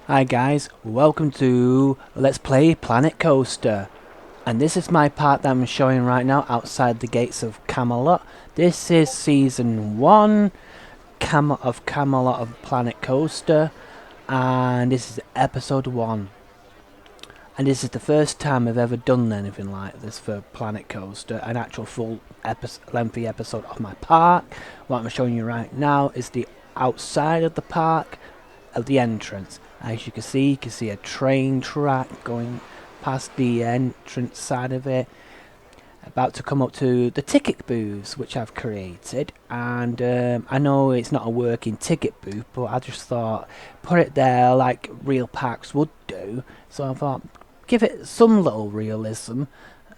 Hi guys, welcome to Let's Play Planet Coaster. And this is my part that I'm showing right now outside the gates of Camelot. This is season 1 of Camelot of Planet Coaster. And this is episode 1. And this is the first time I've ever done anything like this for Planet Coaster. An actual full lengthy episode of my park. What I'm showing you right now is the outside of the park, of the entrance. As you can see a train track going past the entrance side of it, about to come up to the ticket booths which I've created. And I know it's not a working ticket booth, but I just thought put it there like real parks would do. So I thought give it some little realism,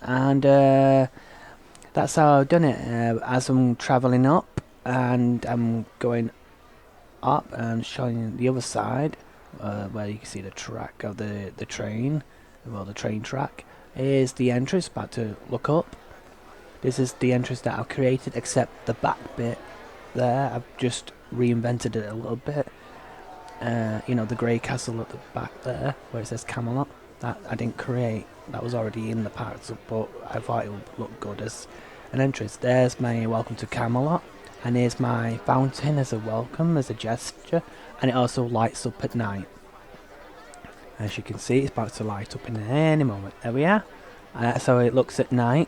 and that's how I've done it. As I'm travelling up and I'm going up and showing the other side, where you can see the track of the train, well, the train track is the entrance. About to look up. This is the entrance that I've created, except the back bit there I've just reinvented it a little bit. You know, the grey castle at the back there where it says Camelot, that I didn't create, that was already in the park, but I thought it would look good as an entrance. There's my welcome to Camelot. And here's my fountain as a welcome, as a gesture, and it also lights up at night. As you can see, it's about to light up in any moment. There we are. And that's how it looks at night.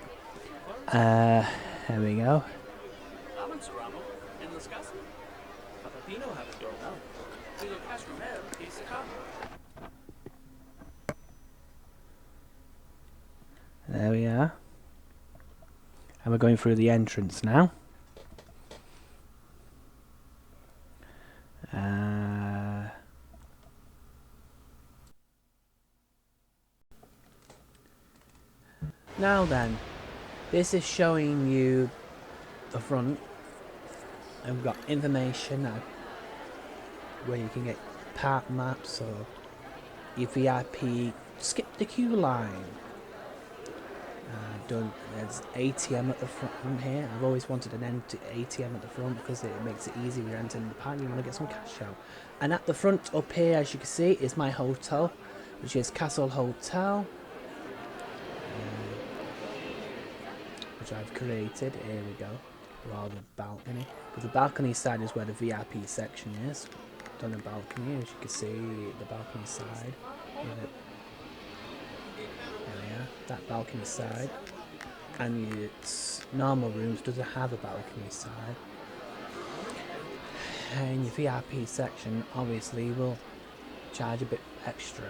There we go. There we are. And we're going through the entrance now. Now then, this is showing you the front. And we've got information where you can get park maps or your VIP skip the queue line. There's ATM at the front here. I've always wanted an ATM at the front because it makes it easy when you're entering the park. You want to get some cash out. And at the front up here, as you can see, is my hotel, which is Castle Hotel, which I've created. Here we go. Well, the balcony. But the balcony side is where the VIP section is. On the balcony, as you can see, the balcony side. There we are. That balcony side. And its normal rooms doesn't have a balcony side. And your VIP section obviously will charge a bit extra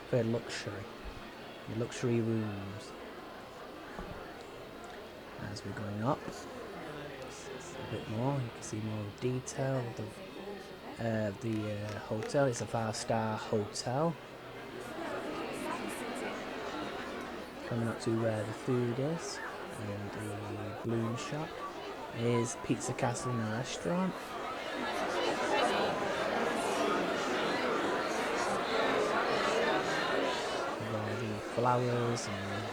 for luxury. Your luxury rooms. As we're going up a bit more, you can see more detail of the hotel. It's a 5-star hotel. Coming up to where the food is, and the balloon shop is Pizza Castle and Restaurant. With all the flowers and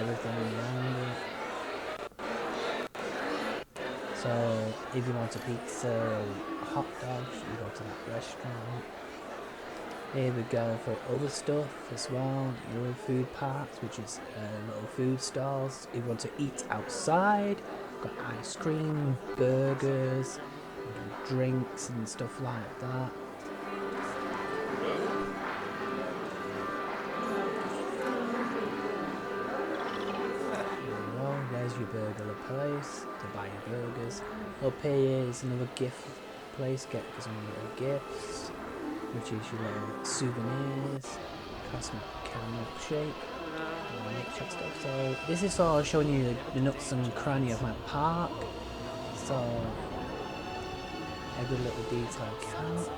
everything around it. So if you want a pizza or hot dogs, you go to that restaurant. Here we go for other stuff as well, your food parks, which is little food stalls. If you want to eat outside, got ice cream, burgers, drinks and stuff like that. There you go, there's your burger place to buy your burgers. Up here is another gift place, get some little gifts, which is your little souvenirs, cosmic milkshake, milkshake stuff. So this is all showing you the nooks and cranny of my park. So every little detail counts.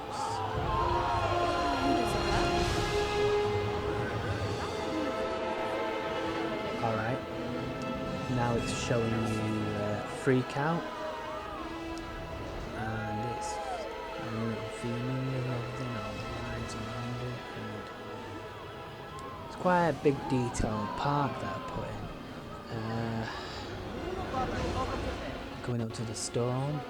Alright, now it's showing you Freak Out. And it's a little theming and everything, all the lines around it, and it's quite a big detailed park that I put in. Going up to the storm,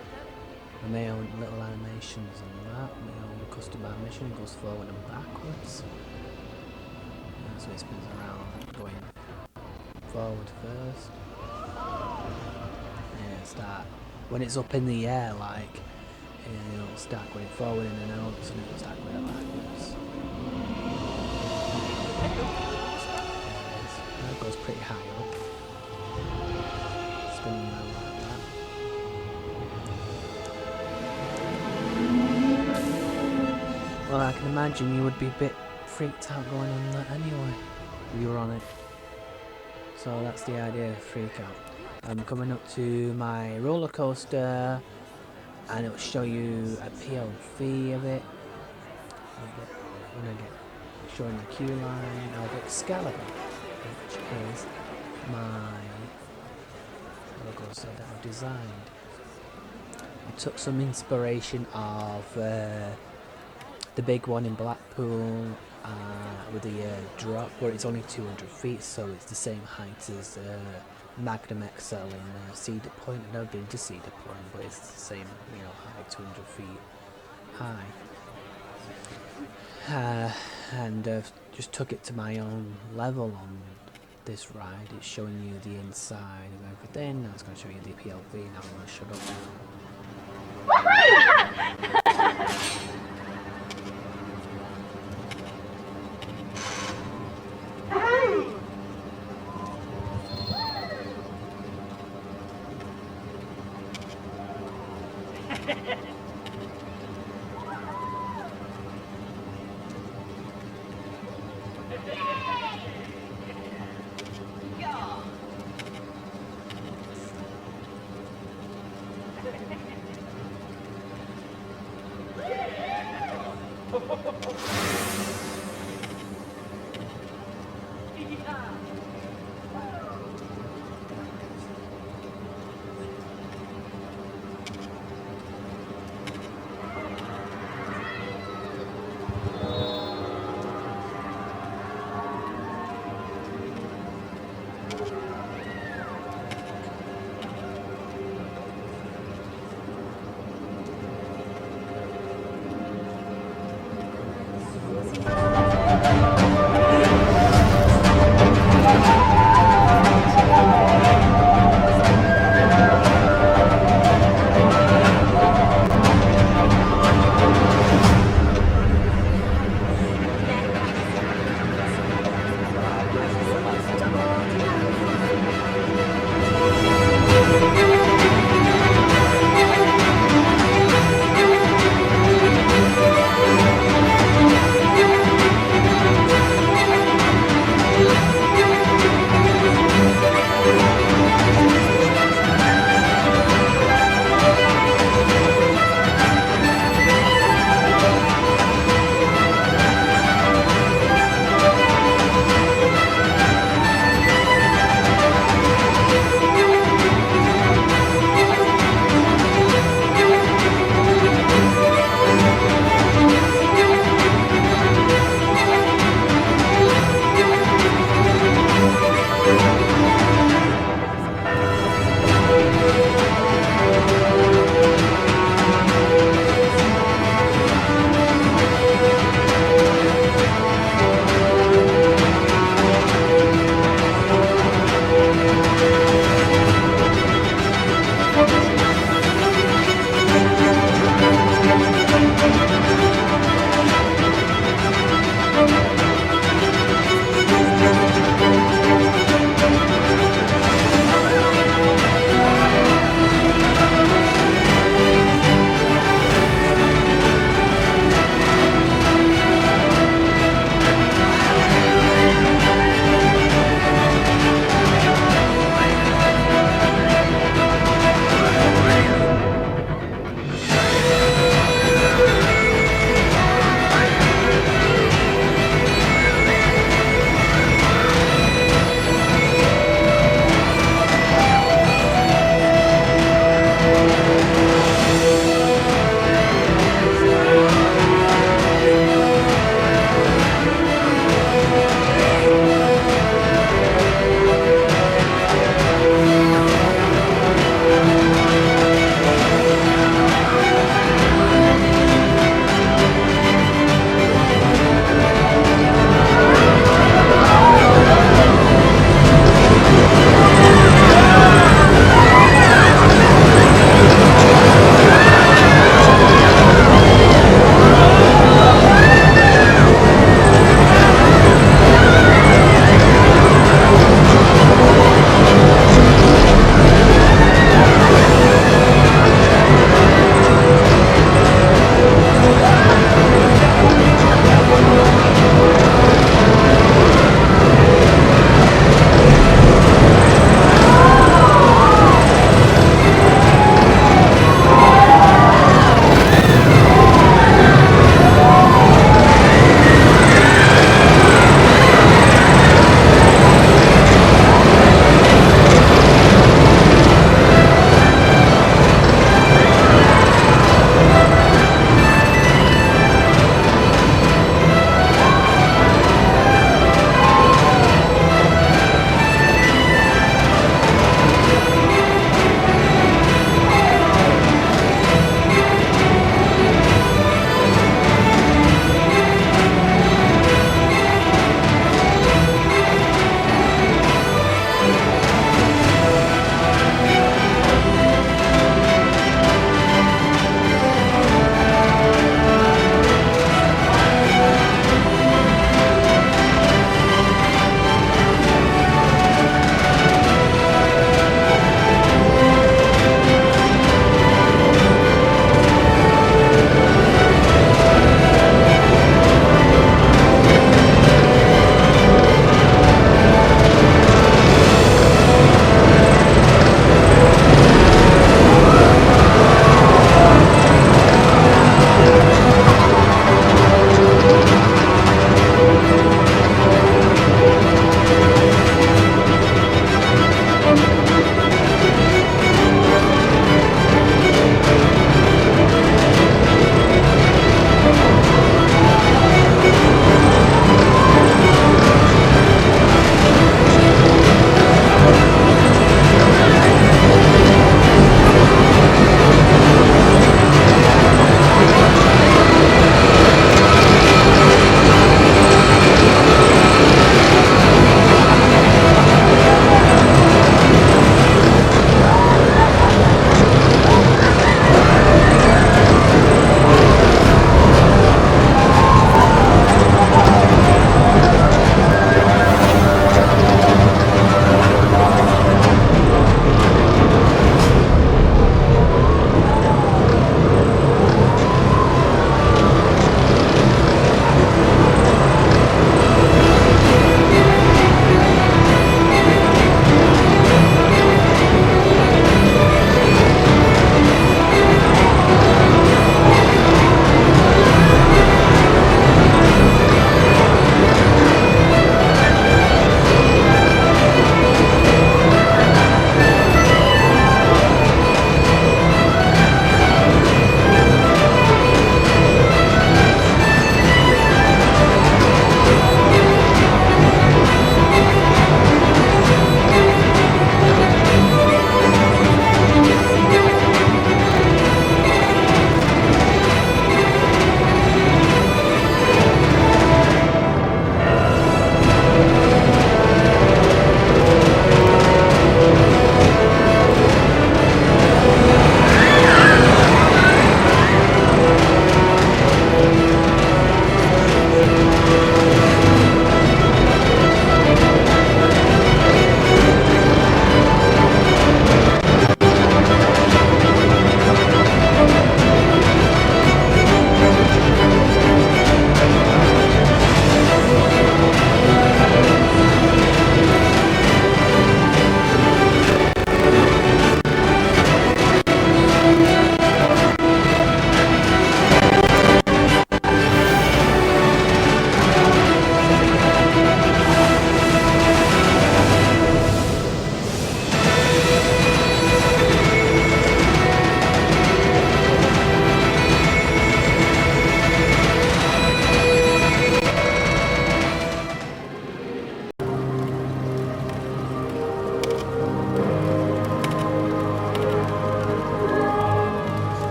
my own little animations on that, my own custom animation goes forward and backwards. So it spins around, going forward first. And start when it's up in the air, like it'll start going forward, and then all of a sudden it'll start going backwards. That goes pretty high up, spinning around like that. Well, I can imagine you would be a bit freaked out going on that anyway, if you were on it. So that's the idea of freak out. I'm coming up to my roller coaster, and it'll show you a POV of it. When I get showing the queue line, I'll get Excalibur, which is my roller coaster that I've designed. I took some inspiration of the big one in Blackpool with the drop, where it's only 200 feet, so it's the same height as Magnum XL in Cedar Point. I've never been to Cedar Point, but it's the same, height, 200 feet high. And just took it to my own level on this ride. It's showing you the inside of everything. Now it's going to show you the PLV. Now I'm going to shut up now.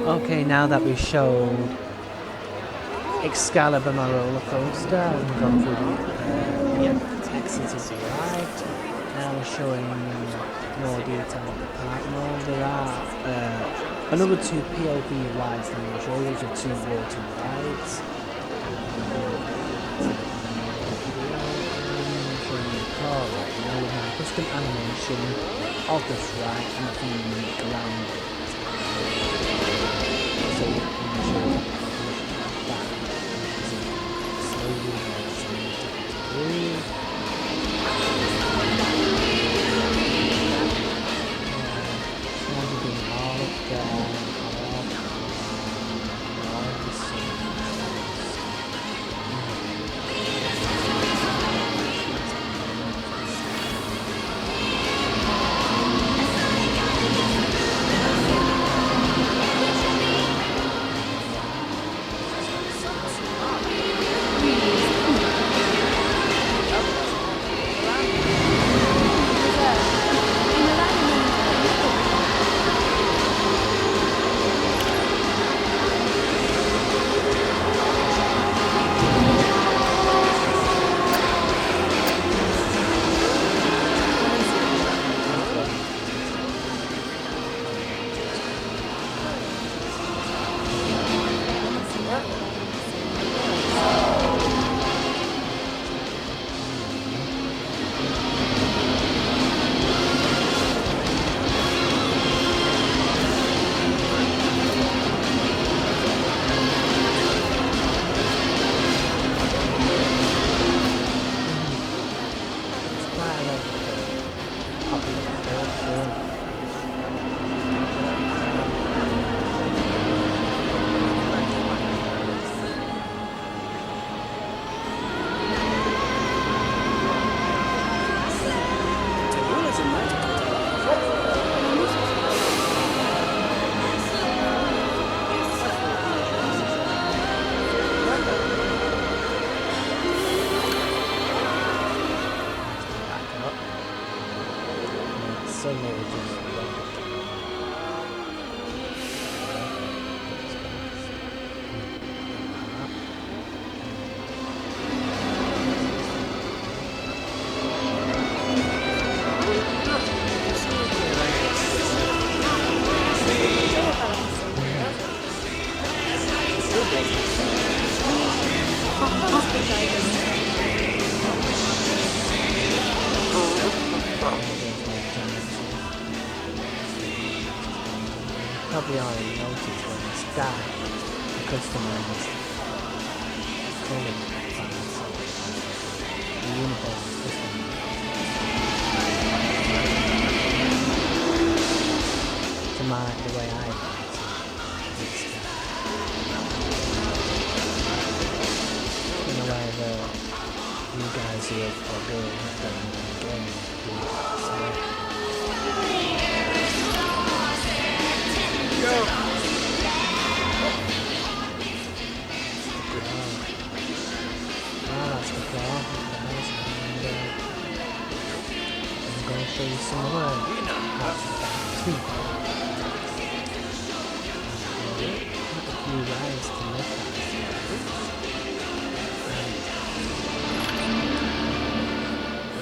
Okay, now that we've showed Excalibur my roller coaster, we've gone through the exit is right. Now we're showing more detail of the park. No, there are another 2 POV rides that I'm show you, which are 2 water rides. Showing the car right now with my custom animation of this ride and the theme around it. So you can show that slowly probably already noticed when the sky, the customers colour plans, the uniform is different. To the way I it's in a way that you guys who are good at the game so that's the car. I'm going to show you some other parts of that too. Quite a few rides to look at.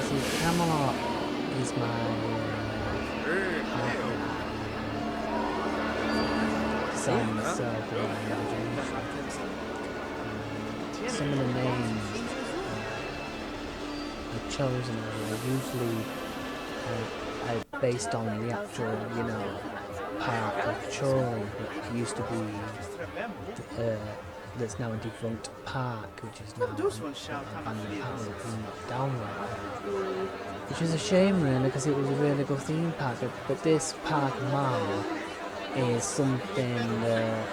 See, Camelot is my design myself in my imagination. Some of the names I've chosen are usually based on the actual, park of Chorley that used to be, that's now a defunct park, which is now an abandoned park that's been knocked down right now. Which is a shame really, because it was a really good theme park, but this park now is something that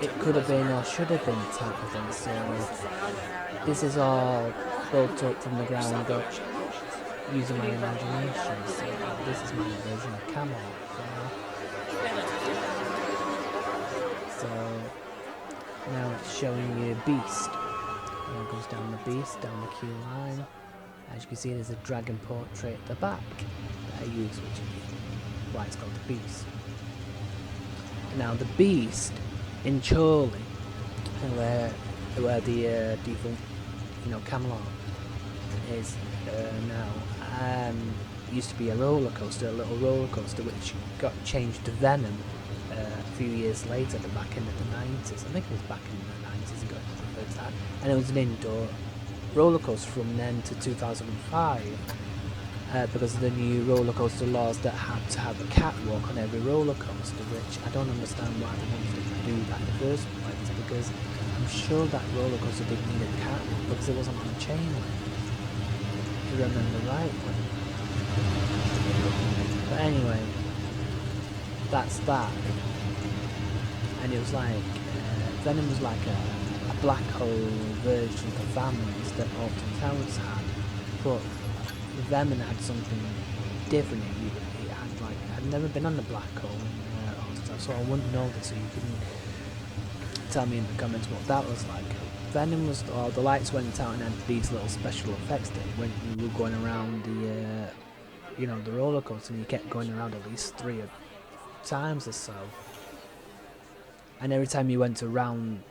it could have been or should have been type of thing. So this is all built up from the ground up using my imagination. So this is my version of Camelot. So now it's showing you Beast. Now it goes down the Beast, down the queue line. As you can see, there's a dragon portrait at the back that I use, which is why it's called the Beast. Now the Beast in Chorley, where the default, Camelot is now, used to be a roller coaster, a little roller coaster, which got changed to Venom a few years later, the back end of the 90s. I think it was back in the 90s. It got first time, and it was an indoor roller coaster from then to 2005. Because of the new roller coaster laws that had to have a catwalk on every roller coaster, which I don't understand why they wanted to do that in the first place, because I'm sure that roller coaster didn't need a catwalk because it wasn't on a chain link, if I remember rightly. But anyway, that's that. And it was like, Venom was like a black hole version for families that Alton Towers had, but Venom had something different. It had like, I'd never been on the black hole in so I wouldn't know this. So you can tell me in the comments what that was like. Venom was, the lights went out and had these little special effects that when you were going around the roller coaster, and you kept going around at least 3 times or so. And every time you went around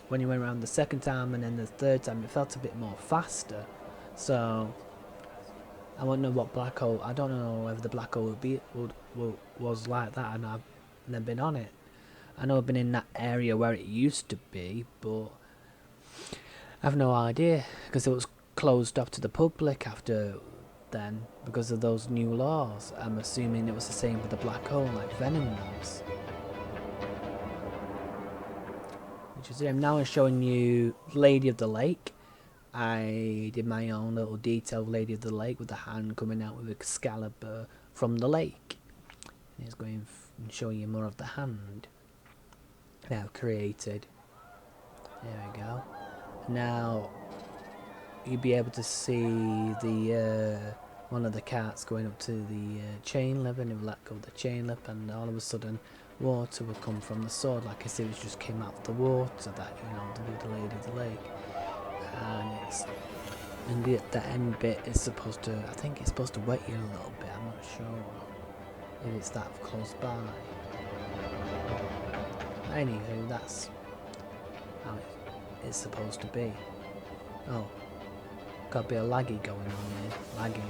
when you went around the second time and then the third time, it felt a bit more faster. So I don't know what black hole. I don't know whether the black hole was like that, and I've never been on it. I know I've been in that area where it used to be, but I have no idea because it was closed off to the public after then because of those new laws. I'm assuming it was the same with the black hole, like Venom was. Which is it. I'm now showing you Lady of the Lake. I did my own little detail of Lady of the Lake with the hand coming out with Excalibur from the lake. And it's going and showing you more of the hand that I've created. There we go. Now you'll be able to see the one of the cats going up to the chain lip, and it will let go of the chain lip, and all of a sudden water will come from the sword, like I said, it just came out of the water, that the Lady of the Lake. And that end bit is supposed to, I think it's supposed to wet you a little bit. I'm not sure if it's that close by. Anywho, that's how it's supposed to be. Oh, got a bit of laggy going on here. Lagging.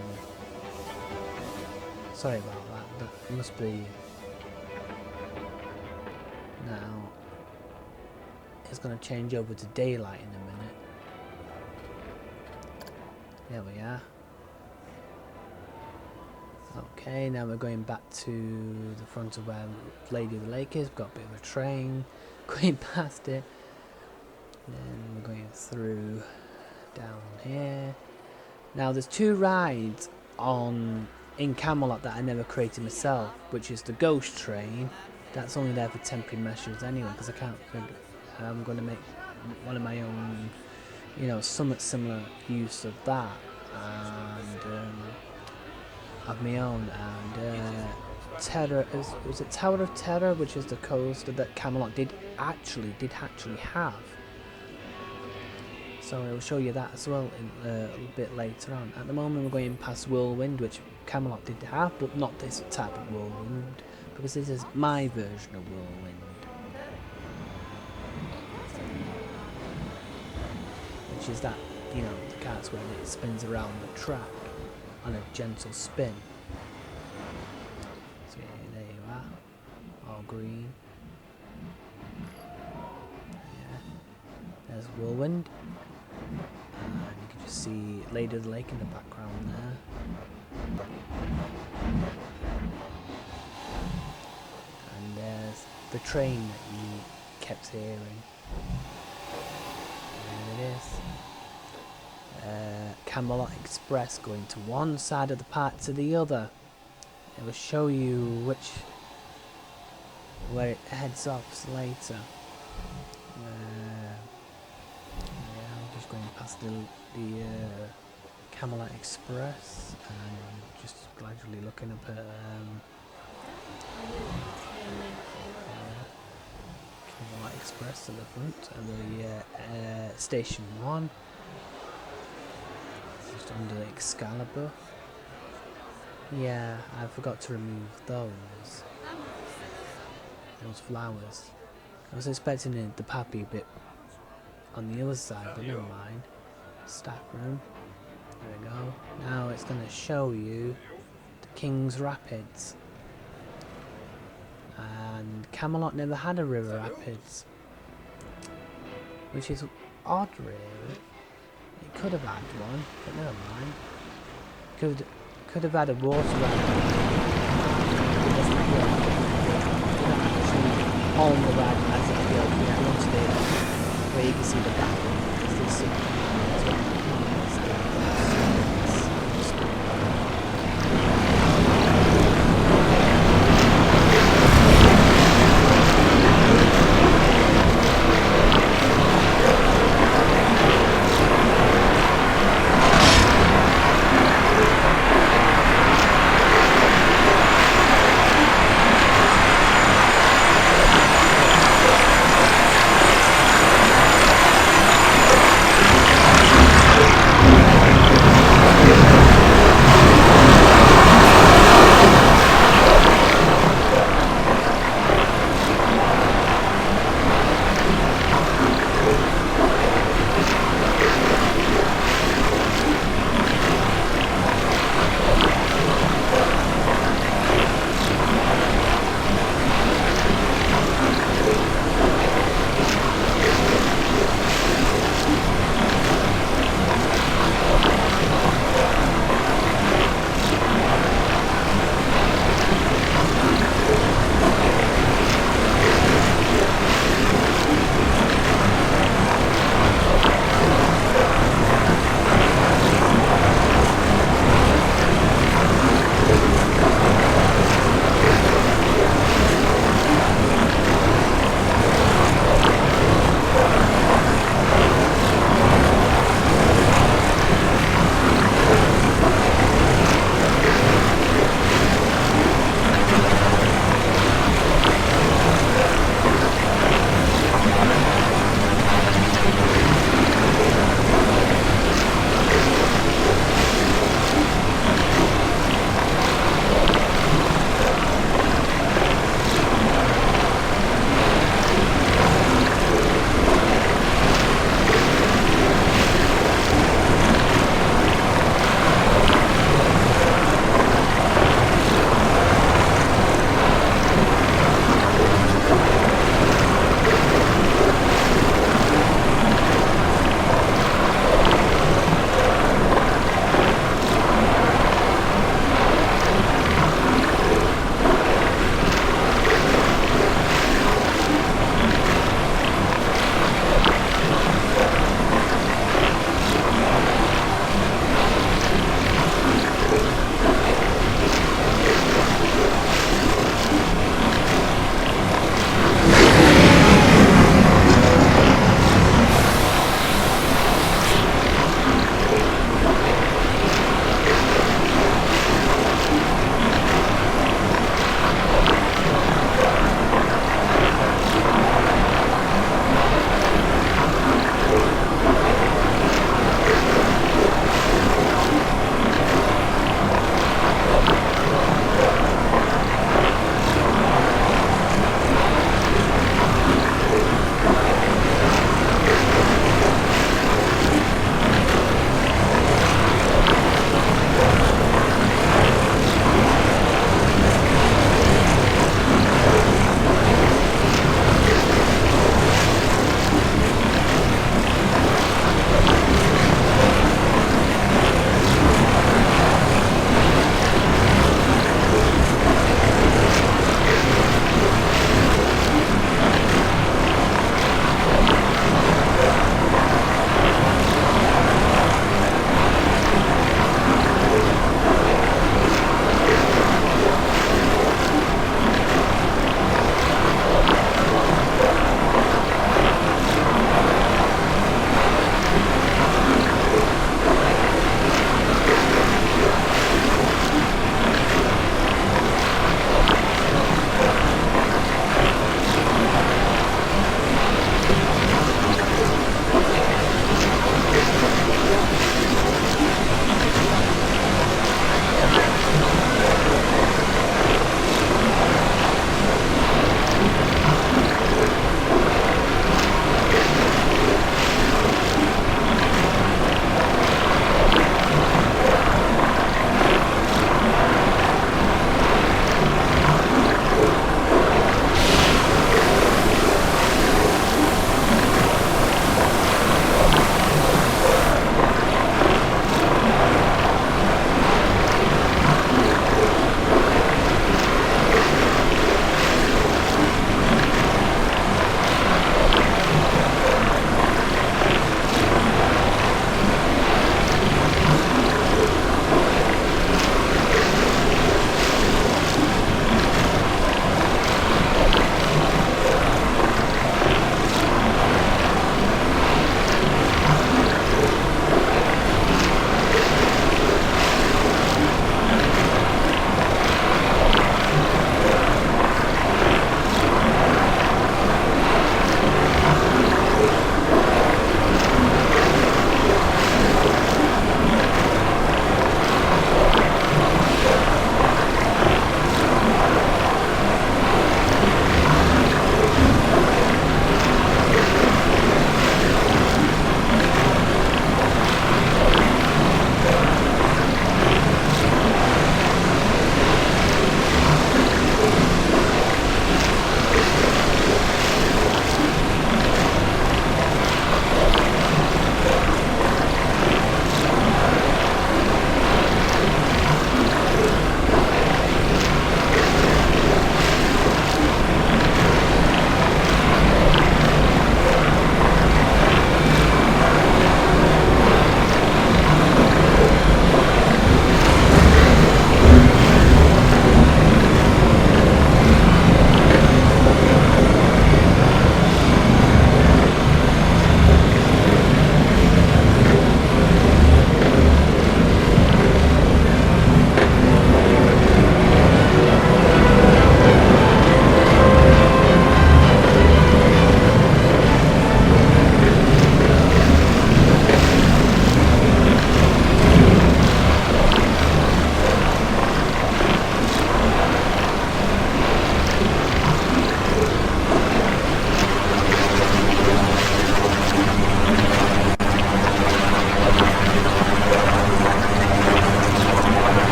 Sorry about that. That must be. Now it's going to change over to daylight in a minute. There we are. Okay, now we're going back to the front of where Lady of the Lake is. We've got a bit of a train going past it. Then we're going through down here. Now there's 2 rides in Camelot that I never created myself, which is the ghost train. That's only there for temporary measures anyway, because I can't figure. I'm going to make one of my own, somewhat similar use of that, and of my own. And Terror was it Tower of Terror, which is the coaster that Camelot did actually have. So I will show you that as well in, a little bit later on. At the moment we're going past Whirlwind, which Camelot did have, but not this type of Whirlwind, because this is my version of Whirlwind. Which is that, the cart's when it spins around the track on a gentle spin. So there you are, all green. Yeah, there's Whirlwind. And you can just see Lady of the Lake in the background there. And there's the train that you kept hearing. There it is. Camelot Express going to one side of the park to the other. It will show you where it heads off later. I'm just going past the Camelot Express and just gradually looking up at Camelot Express at the front and the Station 1. Just under the Excalibur. Yeah, I forgot to remove those. those flowers. I was expecting the path be a bit on the other side, but never mind. Stack room. There we go. Now it's going to show you the King's Rapids. And Camelot never had a river rapids, which is odd, really. It could have had one, but never mind. Could have had a water rapid. On the ride as it goes, yeah, once there, where you can see the back.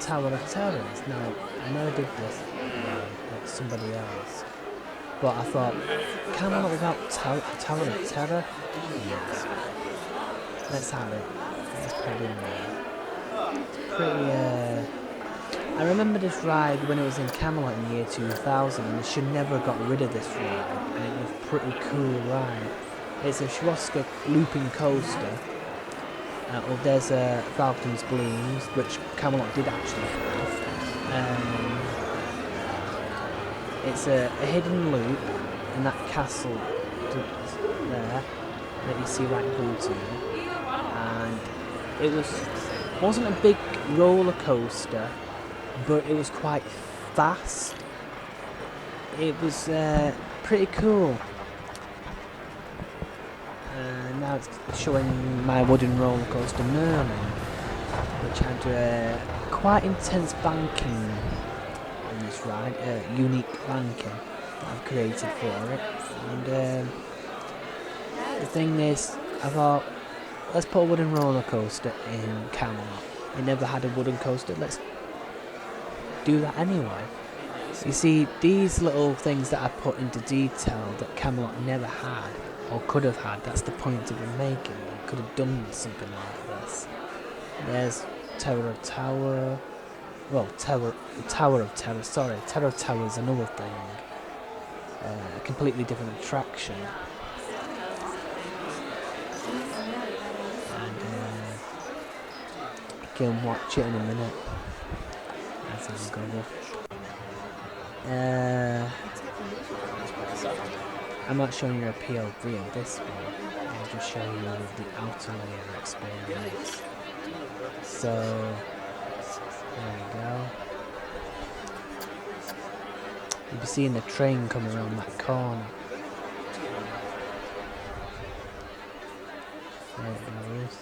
Tower of Terrors. Now, I know I did this with somebody else, but I thought, Camelot without Tower of Terror? Yes. Let's have it. Let's put it in there. It's pretty, I remember this ride when it was in Camelot in the year 2000, and they should never have got rid of this ride, and it was a pretty cool ride. It's a Schwaska looping coaster. Oh, there's Falcon's Balloons, which Camelot did actually have. It's a hidden loop in that castle there that you see right blue to you. And it wasn't a big roller coaster, but it was quite fast. It was pretty cool. Now it's showing my wooden roller coaster Merlin, which had quite intense banking on this ride, unique banking that I've created for it. And the thing is, I thought, let's put a wooden roller coaster in Camelot. It never had a wooden coaster, let's do that anyway. You see, these little things that I put into detail that Camelot never had, or could have had, that's the point of it making. I could have done something like this. There's Tower of Terror, sorry, Tower of Terror is another thing. A completely different attraction. And you can watch it in a minute. As it's going. I'm not showing you a POV of this one, I'm just showing you the outer layer experience. So, there we go. You'll be seeing the train come around that corner. There it goes.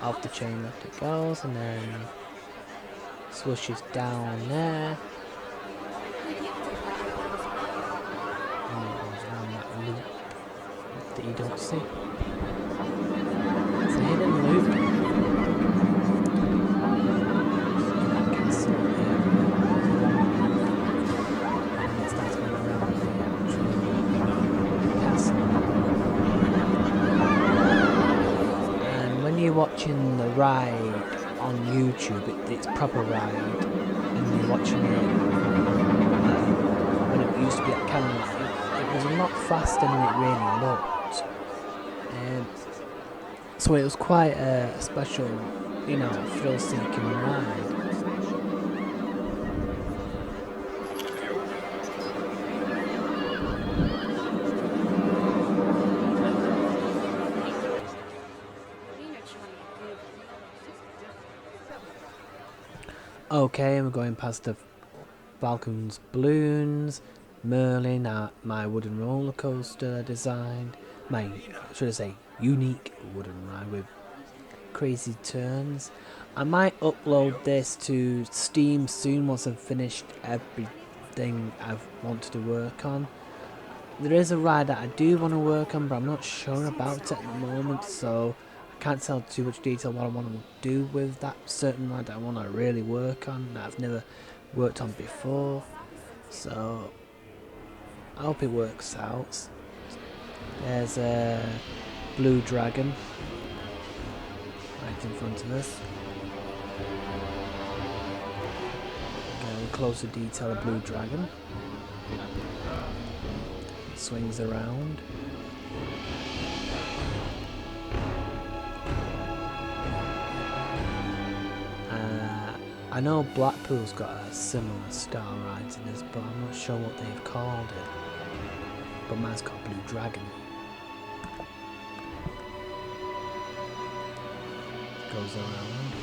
Off the chain left it goes, and then swooshes down there. That you don't see. It's a hidden loop. Castle area. And it starts going around the castle. And when you're watching the ride on YouTube, it's proper ride, and you're watching it when it used to be at Camelot. It was a lot faster than it really looked. So it was quite a special, thrill-seeking ride. Okay, and we're going past the Falcon's Balloons, Merlin, my wooden roller coaster designed, unique wooden ride with crazy turns. I might upload this to Steam soon once I've finished everything I've wanted to work on. There is a ride that I do want to work on, but I'm not sure about it at the moment, so I can't tell too much detail what I want to do with that certain ride that I want to really work on, that I've never worked on before. So I hope it works out. There's a blue dragon right in front of us. Get a closer detail of blue dragon. It swings around. I know Blackpool's got a similar style ride to this, but I'm not sure what they've called it. But mine's got Blue Dragon. Goes around.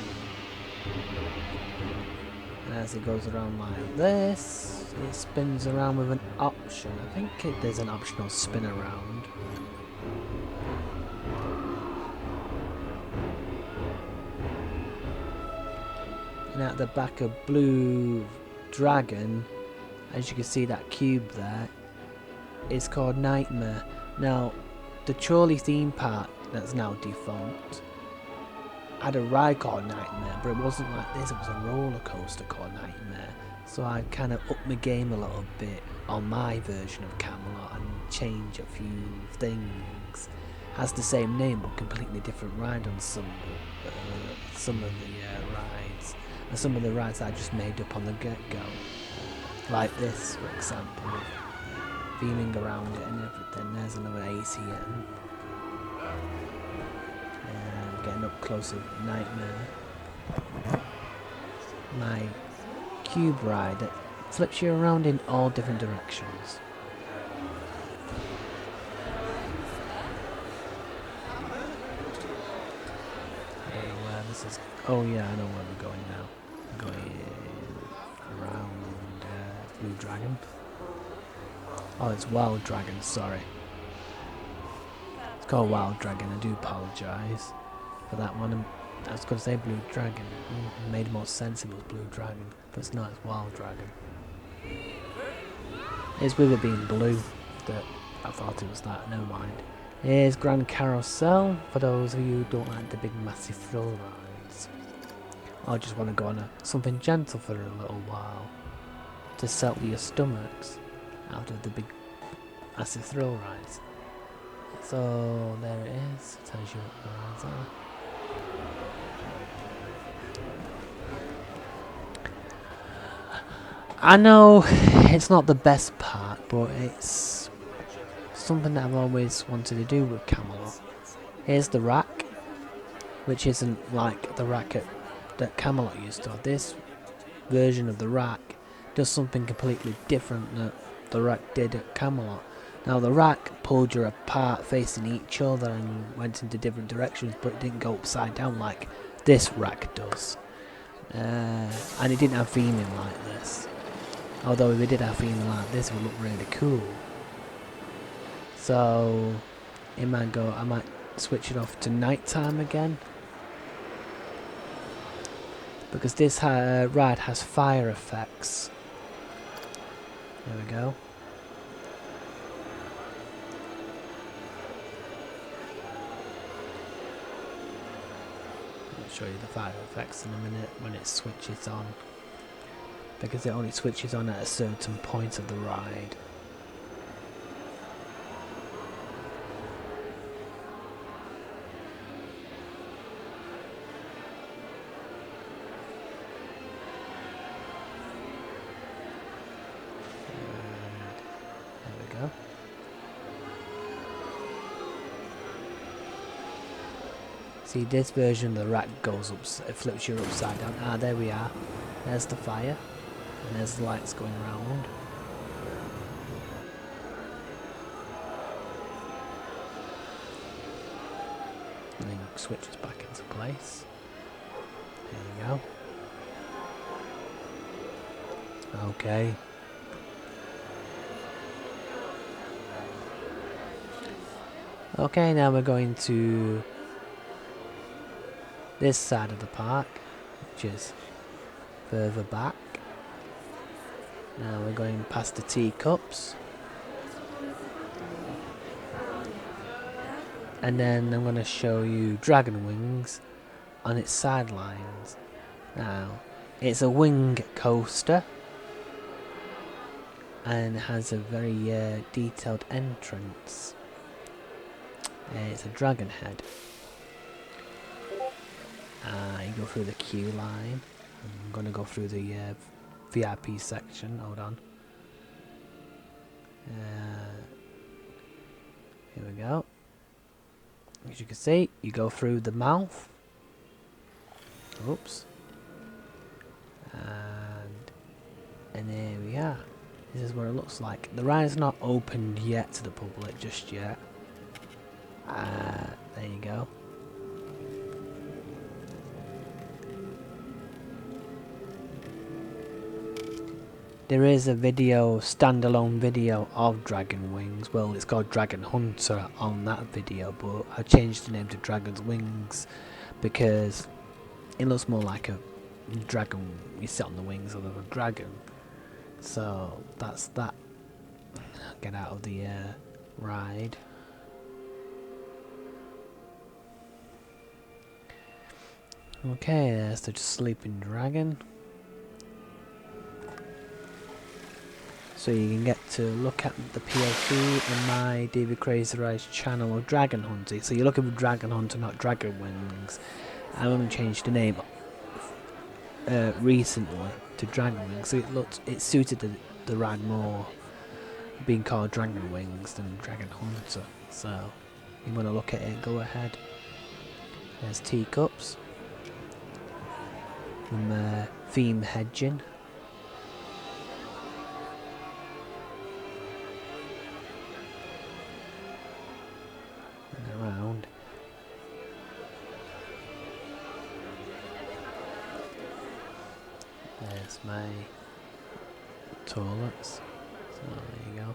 And as it goes around like this, it spins around with an option. I think there's an optional spin around. And at the back of Blue Dragon, as you can see that cube there, is called Nightmare. Now, the Chorley theme park that's now defunct had a ride called Nightmare, but it wasn't like this. It was a roller coaster called Nightmare. So I kind of upped my game a little bit on my version of Camelot and changed a few things. Has the same name but completely different ride on some of the rides, and some of the rides I just made up on the get-go, like this, for example, feeling around it and everything. There's another ACM. Getting up close with Nightmare. My cube ride that flips you around in all different directions. This is. Oh yeah, I know where we're going now. We're going around Blue Dragon. Oh, it's Wild Dragon. Sorry, it's called Wild Dragon. I do apologise for that one. I was going to say Blue Dragon. It made more sense if it was Blue Dragon, but it's not. It's Wild Dragon. It's with it being blue that I thought it was that. Never mind. Here's Grand Carousel for those of you who don't like the big massive thrill rides. I just want to go on something gentle for a little while to settle your stomachs out of the big massive thrill rides. So there it is. It tells you what the rides are. I know it's not the best part, but it's something that I've always wanted to do with Camelot. Here's the rack, which isn't like the rack that Camelot used to have. This version of the rack does something completely different that the rack did at Camelot. Now the rack pulled you apart facing each other and went into different directions, but it didn't go upside down like this rack does. And it didn't have theming like this. Although if it did have theming like this, it would look really cool. So I might switch it off to nighttime again, because this ride has fire effects. There we go. I'll show you the fire effects in a minute when it switches on, because it only switches on at a certain point of the ride. See, this version of the rack goes up, it flips you upside down. Ah, there we are. There's the fire, and there's the lights going around. And then it switches back into place. There you go. Okay. Okay, now we're going to this side of the park, which is further back. Now we're going past the teacups, and then I'm going to show you Dragon Wings on its sidelines. Now it's a wing coaster and it has a very detailed entrance. It's a dragon head. You go through the queue line. I'm going to go through the VIP section. Hold on. Here we go. As you can see, you go through the mouth. Oops. And there we are. This is what it looks like. The ride's not opened yet to the public just yet. There you go. There is a video, standalone video of Dragon Wings. Well, it's called Dragon Hunter on that video, but I changed the name to Dragon's Wings because it looks more like a dragon. You sit on the wings of a dragon. So that's that. Get out of the ride. Okay, there's the sleeping dragon. So you can get to look at the POV in my David Crazy Eyes channel of Dragon Hunter. So you're looking for Dragon Hunter, not Dragon Wings. I only changed the name recently to Dragon Wings, so it suited the ride more, being called Dragon Wings than Dragon Hunter. So you want to look at it, go ahead. There's teacups. From theme hedging. And around. There's my toilets. So there you go.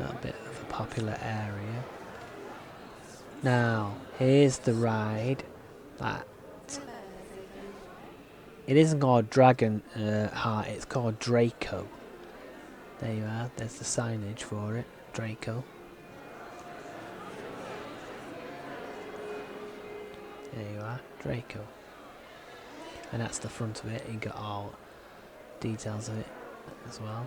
That bit of a popular area. Now, here's the ride that it isn't called Dragon Heart, it's called Draco. There you are, there's the signage for it, Draco. There you are, Draco. And that's the front of it, you got all details of it as well.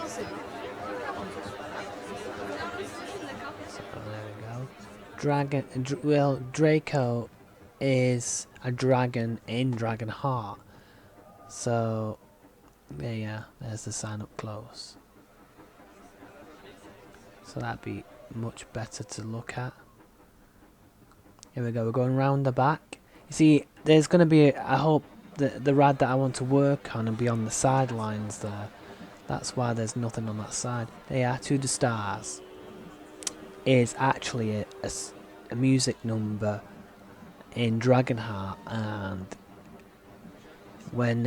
So there we go. Draco is a dragon in Dragon Heart. So there you are, there's the sign up close. So that'd be much better to look at. Here we go, we're going round the back. You see, there's going to be, I hope, the ride that I want to work on and be on the sidelines there. That's why there's nothing on that side. There you are, To the Stars. Is actually a music number in Dragonheart, and when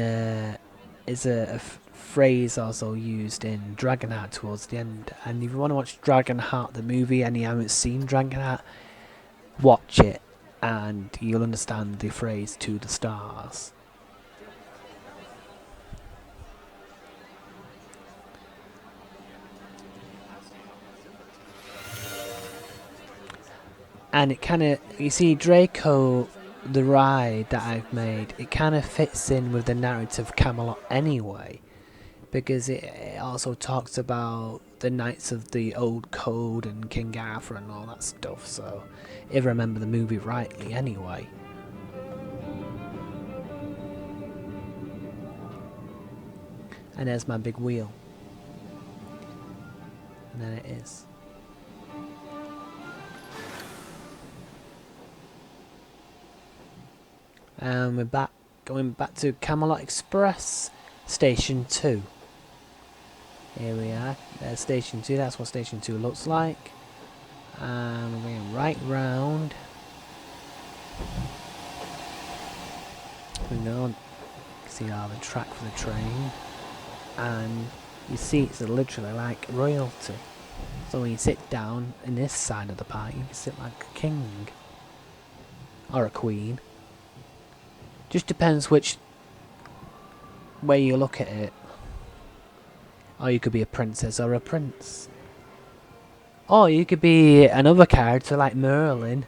is a phrase also used in Dragonheart towards the end. And if you want to watch Dragonheart the movie and you haven't seen Dragonheart, watch it and you'll understand the phrase To the Stars. And it kind of, you see, Draco, the ride that I've made, it kind of fits in with the narrative of Camelot anyway, because it also talks about the Knights of the Old Code and King Arthur and all that stuff, so if I remember the movie rightly anyway. And there's my big wheel. And then it is. And we're going back to Camelot Express, Station 2. Here we are, there's Station 2, that's what Station 2 looks like. And we're going right round. We go, see all the track for the train. And you see it's literally like royalty. So when you sit down in this side of the park, you can sit like a king. Or a queen. Just depends which way you look at it. Or you could be a princess or a prince. Or you could be another character like Merlin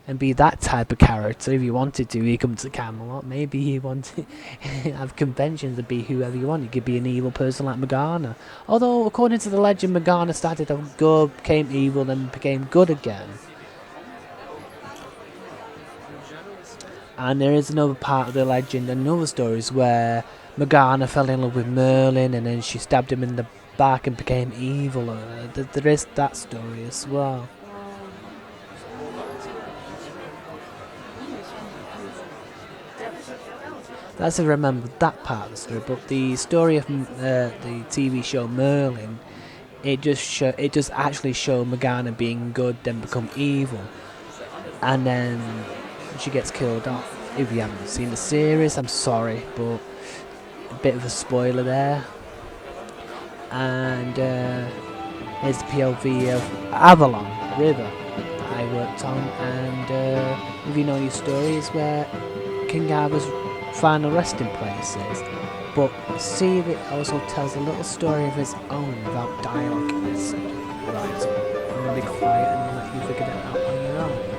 and be that type of character if you wanted to. You come to Camelot, maybe you want to have conventions and be whoever you want. You could be an evil person like Morgana. Although, according to the legend, Morgana started off good, became evil, then became good again. And there is another part of the legend and other stories where Morgana fell in love with Merlin and then she stabbed him in the back and became evil. There is that story as well. That's if I remember that part of the story, but the story of the TV show Merlin, it just actually showed Morgana being good, then become evil, and then she gets killed off. If you haven't seen the series, I'm sorry, but a bit of a spoiler there. And here's the POV of Avalon River that I worked on, and if you know your stories, where King Arthur's final resting place is. But see, it also tells a little story of his own without dialogue. It's right. I'm gonna be quiet and let you figure that out on your own.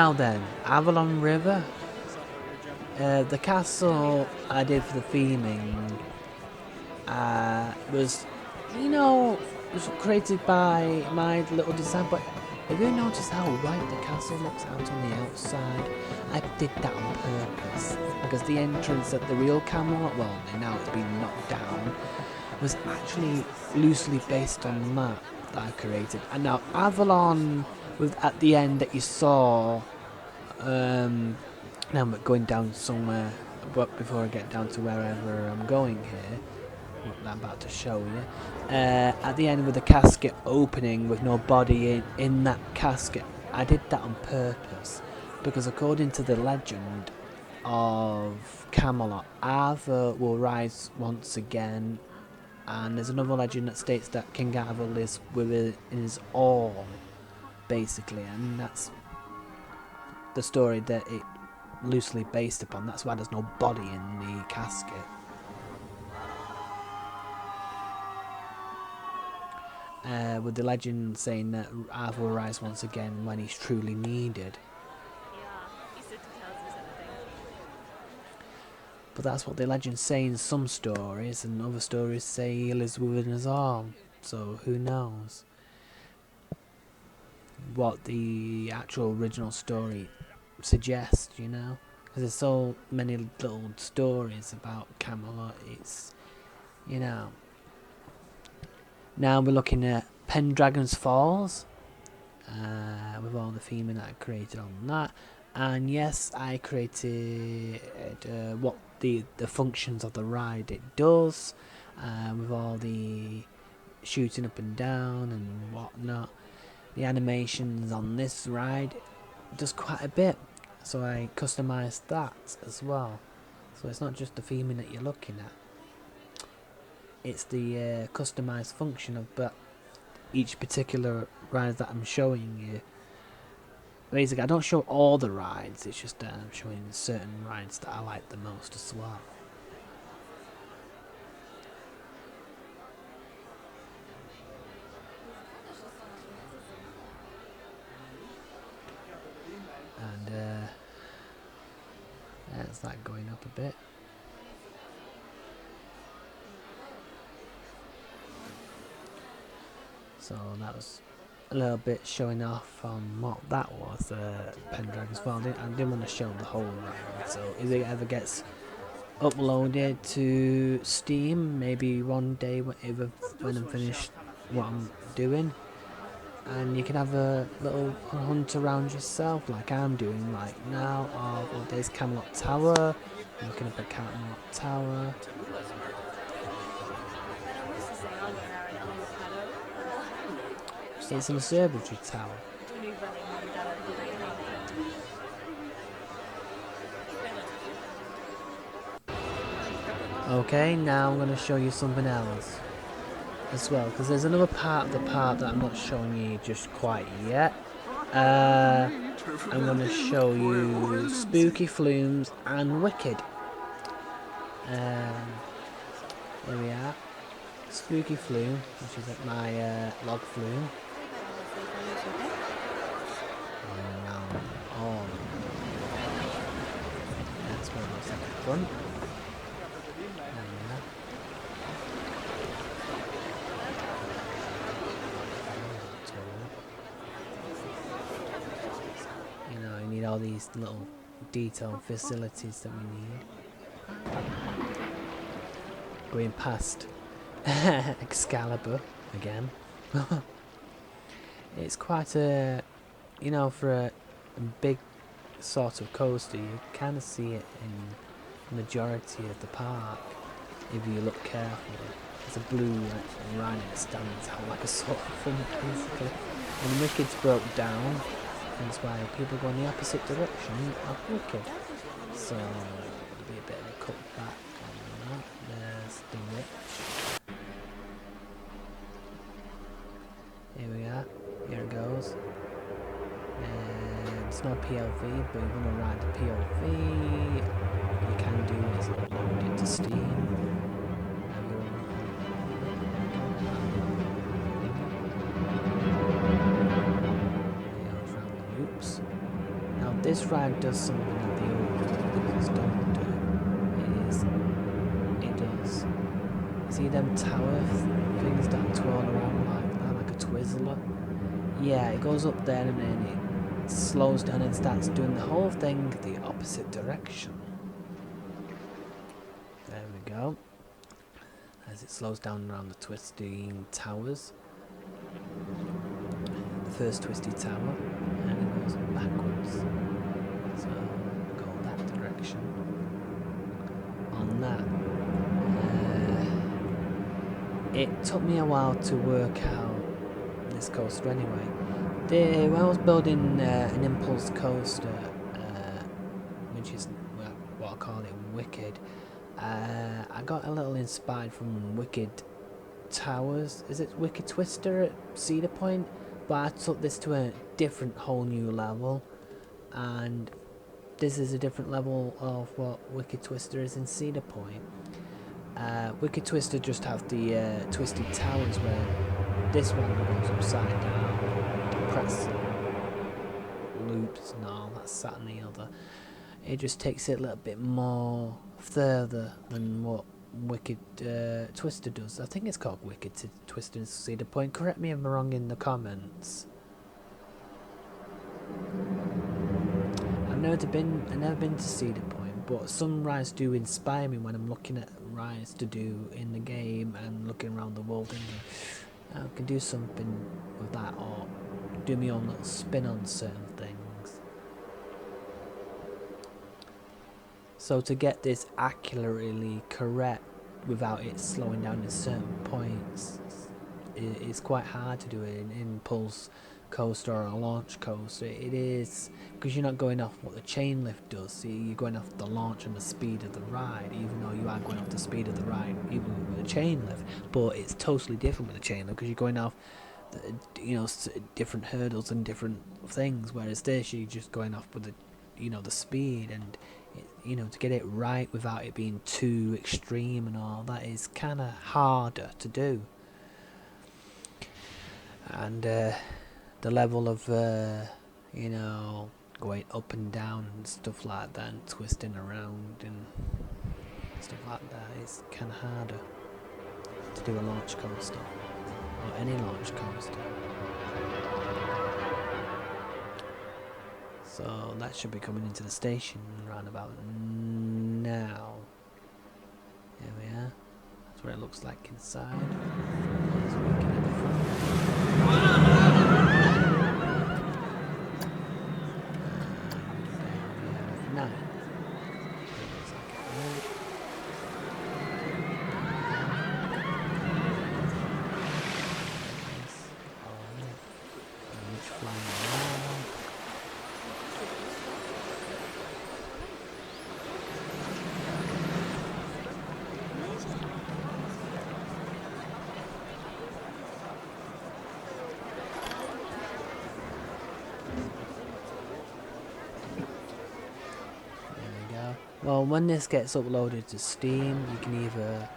Now then, Avalon River. The castle I did for the theming was, was created by my little design. But have you noticed how white the castle looks out on the outside? I did that on purpose because the entrance at the real Camelot, well, now it's been knocked down, was actually loosely based on the map that I created. And now Avalon was at the end that you saw. Now I'm going down somewhere, but before I get down to wherever I'm going here, what I'm about to show you, at the end with the casket opening with no body in that casket, I did that on purpose because according to the legend of Camelot, Arthur will rise once again, and there's another legend that states that King Arthur lives within his all, basically, and that's the story that it loosely based upon. That's why there's no body in the casket. With the legend saying that Arthur will rise once again when he's truly needed. But that's what the legends say in some stories, and other stories say he lives within us all. So who knows what the actual original story suggests, because there's so many little stories about Camelot. It's, now we're looking at Pendragon's Falls, with all the theming that I created on that. And yes, I created what the functions of the ride it does, with all the shooting up and down and whatnot. The animations on this ride does quite a bit, so I customised that as well. So it's not just the theming that you're looking at, it's the customised function of each particular ride that I'm showing you. Basically, I don't show all the rides, it's just I'm showing certain rides that I like the most as well. And there's that going up a bit. So that was a little bit showing off on what that was, Pendragon's Falls. I didn't want to show the whole ride, so if it ever gets uploaded to Steam, maybe one day when I'm finished what I'm doing, and you can have a little hunt around yourself like I'm doing right now. Well, there's Camelot Tower, I'm looking up at Camelot Tower. It's an observatory tower. Okay, now I'm going to show you something else as well, because there's another part of the park that I'm not showing you just quite yet. I'm going to show you Spooky Flumes and Wicked. Here we are. Spooky Flume, which is at my log flume. Oh, that's what it looks like at the front. You need all these little detailed facilities that we need. Going past Excalibur again. It's quite a, for a big sort of coaster, you kind of see it in the majority of the park if you look carefully. There's a blue rhino that stands out like a sort of thing, basically. And Wicked's broke down, that's why people go in the opposite direction of Wicked. So there'll be a bit of a cutback on that. There's the witch. Here we are. Here it goes. And it's not PLV, but if you want to ride the PLV, you can do is upload it to Steam. Now this ride does something that the old ones don't do, is it does. See them tower things that twirl around like that, like a Twizzler? Yeah, it goes up there and then it slows down and starts doing the whole thing the opposite direction. There we go. As it slows down around the twisting towers. The first twisty tower, and it goes backwards. So go that direction. On that. It took me a while to work out this coaster anyway. When I was building an impulse coaster, which is what I call it, Wicked, I got a little inspired from Wicked Towers. Is it Wicked Twister at Cedar Point? But I took this to a different, whole new level, and this is a different level of what Wicked Twister is in Cedar Point. Wicked Twister just have the twisted towers, where this one goes upside down, press loops and all, that's that and the other. It just takes it a little bit more further than what Wicked Twister does. I think it's called Wicked Twister in Cedar Point. Correct me if I'm wrong in the comments. I've never been to Cedar Point, but some rides do inspire me when I'm looking at rides to do in the game and looking around the world, and I can do something with that, or do my own little spin on certain things. So to get this accurately correct without it slowing down at certain points, it's quite hard to do it in impulse coaster or a launch coaster. It is, because you're not going off what the chain lift does. See, you're going off the launch and the speed of the ride, even though you are going off the speed of the ride even with the chain lift. But it's totally different with the chain lift, because you're going off different hurdles and different things, whereas this you're just going off with the speed, and to get it right without it being too extreme and all that is kind of harder to do. And the level of going up and down and stuff like that, and twisting around and stuff like that is kind of harder to do a launch coaster, or any launch coaster. So that should be coming into the station around about now. Here we are. That's what it looks like inside. There's Wicked at the front. Now, looks like it really. Which flying around. Well, when this gets uploaded to Steam, you can either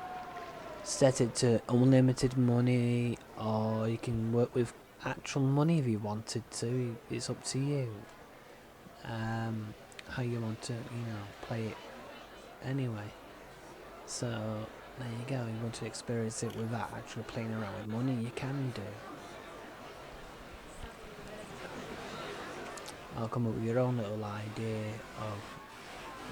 set it to unlimited money, or you can work with actual money if you wanted to. It's up to you how you want to play it anyway. So there you go. You want to experience it without actually playing around with money, you can do. I'll come up with your own little idea of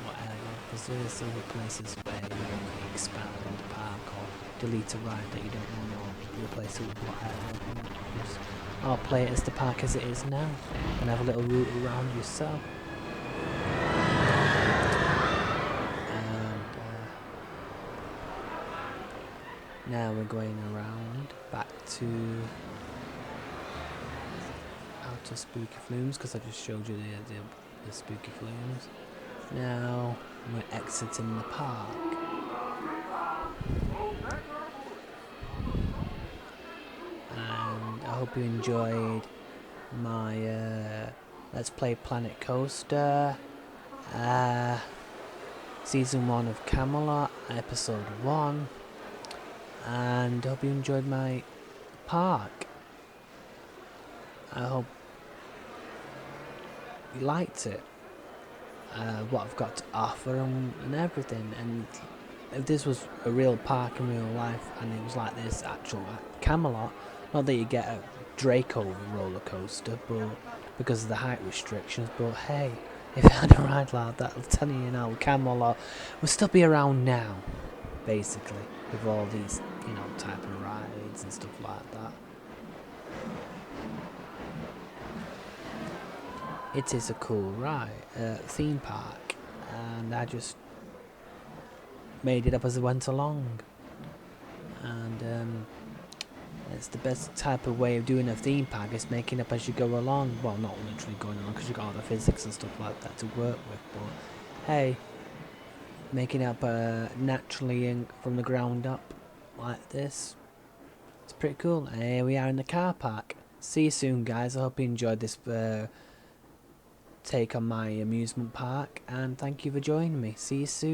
whatever, because there is other places where you can expand the park or delete a ride that you don't want to replace it with whatever. Or play it as the park as it is now and have a little route around yourself. And now we're going around back to Outer Spooky Flumes, because I just showed you the Spooky Flumes. Now we're exiting the park. And I hope you enjoyed my Let's Play Planet Coaster Season 1 of Camelot, Episode 1. And I hope you enjoyed my park. I hope you liked it. what I've got to offer and everything. And if this was a real park in real life and it was like this actual Camelot, not that you get a Draco roller coaster, but because of the height restrictions. But hey, if it had a ride like that, I'm telling you now, Camelot would still be around now, basically, with all these, type of rides and stuff like that. It is a cool ride, theme park, and I just made it up as I went along. And it's the best type of way of doing a theme park, is making up as you go along. Well, not literally going along, because you've got all the physics and stuff like that to work with, but hey, making up naturally from the ground up like this, it's pretty cool. And here we are in the car park. See you soon, guys. I hope you enjoyed this take on my amusement park, and thank you for joining me. See you soon.